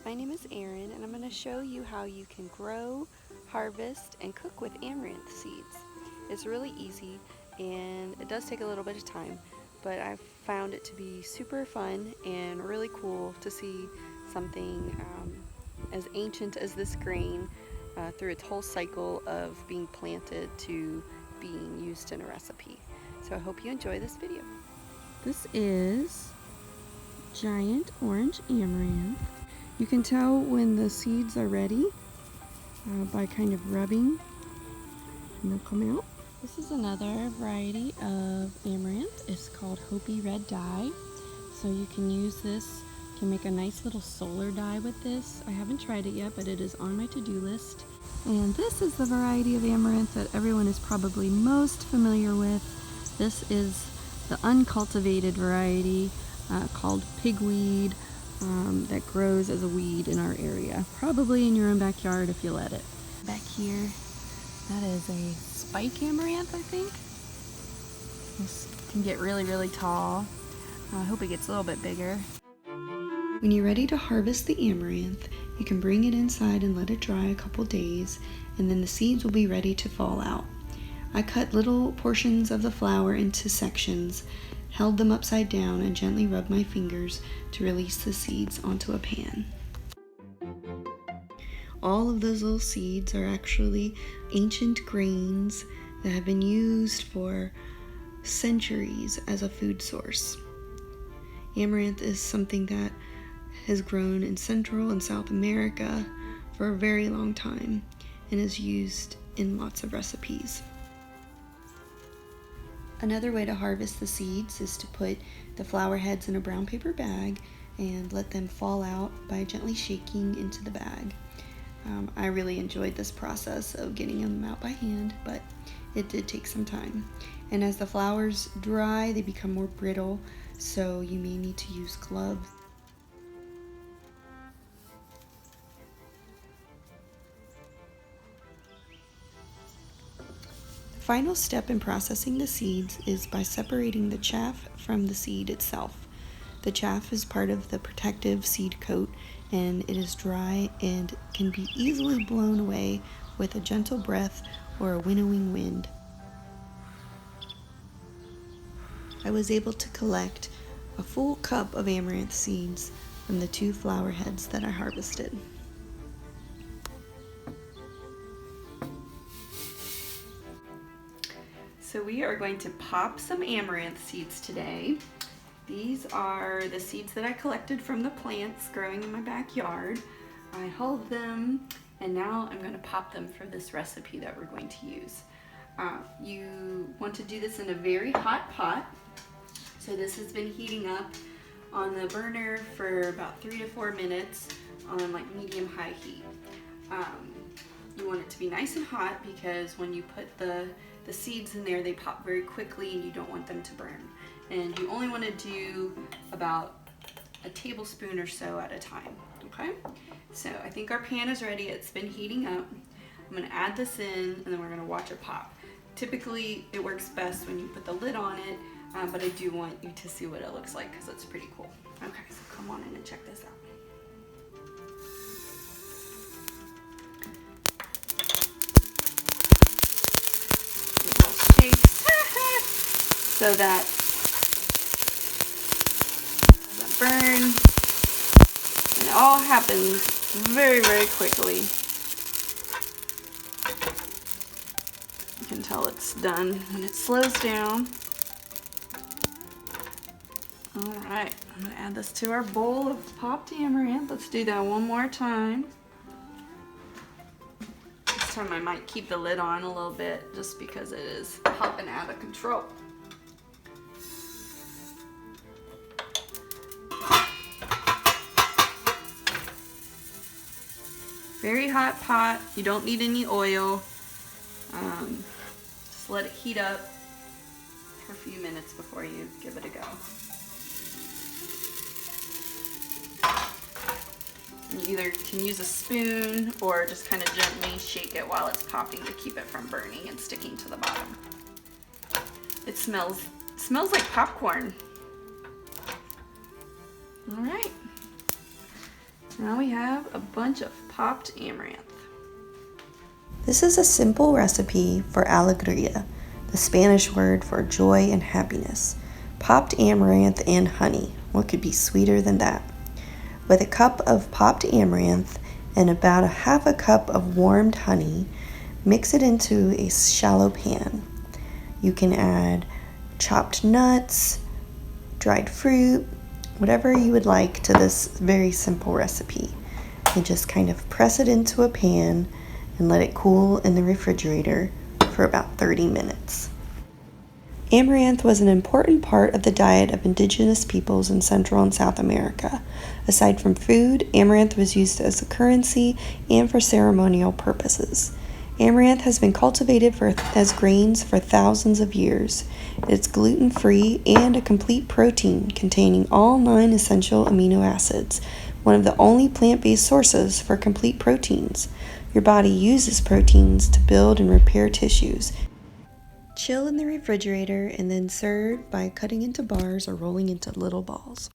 My name is Erin, and I'm going to show you how you can grow, harvest, and cook with amaranth seeds. It's really easy, and it does take a little bit of time, but I've found it to be super fun and really cool to see something as ancient as this grain through its whole cycle of being planted to being used in a recipe. So I hope you enjoy this video. This is giant orange amaranth. You can tell when the seeds are ready by kind of rubbing, and they'll come out. This is another variety of amaranth. It's called Hopi Red Dye. So you can use this, you can make a nice little solar dye with this. I haven't tried it yet, but it is on my to-do list. And this is the variety of amaranth that everyone is probably most familiar with. This is the uncultivated variety called pigweed. That grows as a weed in our area. Probably in your own backyard if you let it. Back here, that is a spike amaranth, I think. This can get really, really tall. I hope it gets a little bit bigger. When you're ready to harvest the amaranth, you can bring it inside and let it dry a couple days, and then the seeds will be ready to fall out. I cut little portions of the flower into sections, held them upside down, and gently rubbed my fingers to release the seeds onto a pan. All of those little seeds are actually ancient grains that have been used for centuries as a food source. Amaranth is something that has grown in Central and South America for a very long time and is used in lots of recipes. Another way to harvest the seeds is to put the flower heads in a brown paper bag and let them fall out by gently shaking into the bag. I really enjoyed this process of getting them out by hand, but it did take some time. And as the flowers dry, they become more brittle, so you may need to use gloves. The final step in processing the seeds is by separating the chaff from the seed itself. The chaff is part of the protective seed coat, and it is dry and can be easily blown away with a gentle breath or a winnowing wind. I was able to collect a full cup of amaranth seeds from the 2 flower heads that I harvested. So we are going to pop some amaranth seeds today. These are the seeds that I collected from the plants growing in my backyard. I hulled them, and now I'm going to pop them for this recipe that we're going to use. You want to do this in a very hot pot. So this has been heating up on the burner for about 3 to 4 minutes on like medium-high heat. You want it to be nice and hot because when you put the seeds in there, they pop very quickly and you don't want them to burn. And you only want to do about a tablespoon or so at a time, okay? So I think our pan is ready. It's been heating up. I'm going to add this in and then we're going to watch it pop. Typically, it works best when you put the lid on it, but I do want you to see what it looks like because it's pretty cool. Okay, so come on in and check this out. So that doesn't burn, and it all happens very, very quickly. You can tell it's done when it slows down. All right, I'm gonna add this to our bowl of popped amaranth. Let's do that one more time. This time I might keep the lid on a little bit just because it is popping out of control. Very hot pot. You don't need any oil. Just let it heat up for a few minutes before you give it a go. You either can use a spoon or just kind of gently shake it while it's popping to keep it from burning and sticking to the bottom. It smells like popcorn. All right. Now we have a bunch of popped amaranth. This is a simple recipe for alegría, the Spanish word for joy and happiness. Popped amaranth and honey. What could be sweeter than that? With a cup of popped amaranth and about half a cup of warmed honey, mix it into a shallow pan. You can add chopped nuts, dried fruit, whatever you would like to this very simple recipe. And just kind of press it into a pan and let it cool in the refrigerator for about 30 minutes. Amaranth was an important part of the diet of indigenous peoples in Central and South America. Aside from food, amaranth was used as a currency and for ceremonial purposes. Amaranth has been cultivated as grains for thousands of years. It's gluten-free and a complete protein containing all 9 essential amino acids, one of the only plant-based sources for complete proteins. Your body uses proteins to build and repair tissues. Chill in the refrigerator and then serve by cutting into bars or rolling into little balls.